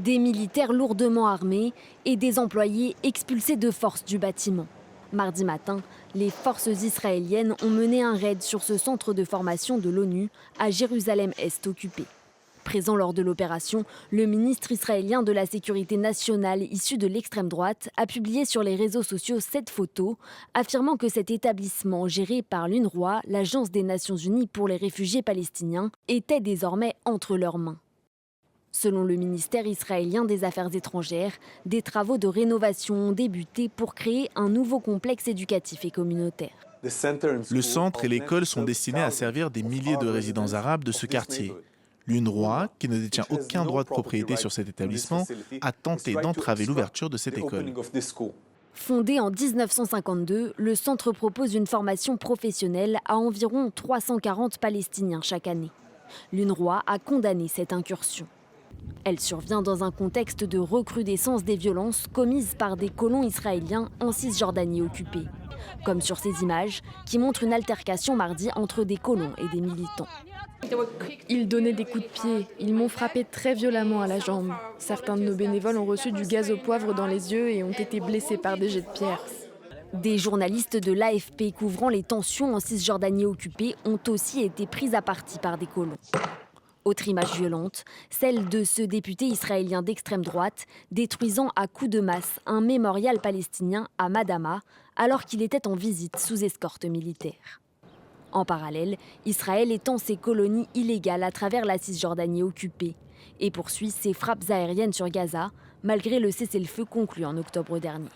des militaires lourdement armés et des employés expulsés de force du bâtiment. Mardi matin, les forces israéliennes ont mené un raid sur ce centre de formation de l'ONU à Jérusalem-Est occupé. Présent lors de l'opération, le ministre israélien de la Sécurité nationale issu de l'extrême droite a publié sur les réseaux sociaux cette photo, affirmant que cet établissement géré par l'UNRWA, l'Agence des Nations Unies pour les réfugiés palestiniens, était désormais entre leurs mains. Selon le ministère israélien des Affaires étrangères, des travaux de rénovation ont débuté pour créer un nouveau complexe éducatif et communautaire. Le centre et l'école sont destinés à servir des milliers de résidents arabes de ce quartier. L'UNRWA, qui ne détient aucun droit de propriété sur cet établissement, a tenté d'entraver l'ouverture de cette école. Fondé en 1952, le centre propose une formation professionnelle à environ 340 Palestiniens chaque année. L'UNRWA a condamné cette incursion. Elle survient dans un contexte de recrudescence des violences commises par des colons israéliens en Cisjordanie occupée. Comme sur ces images qui montrent une altercation mardi entre des colons et des militants. Ils donnaient des coups de pied, ils m'ont frappé très violemment à la jambe. Certains de nos bénévoles ont reçu du gaz au poivre dans les yeux et ont été blessés par des jets de pierre. Des journalistes de l'AFP couvrant les tensions en Cisjordanie occupée ont aussi été pris à partie par des colons. Autre image violente, celle de ce député israélien d'extrême droite détruisant à coups de masse un mémorial palestinien à Madama alors qu'il était en visite sous escorte militaire. En parallèle, Israël étend ses colonies illégales à travers la Cisjordanie occupée et poursuit ses frappes aériennes sur Gaza malgré le cessez-le-feu conclu en octobre dernier.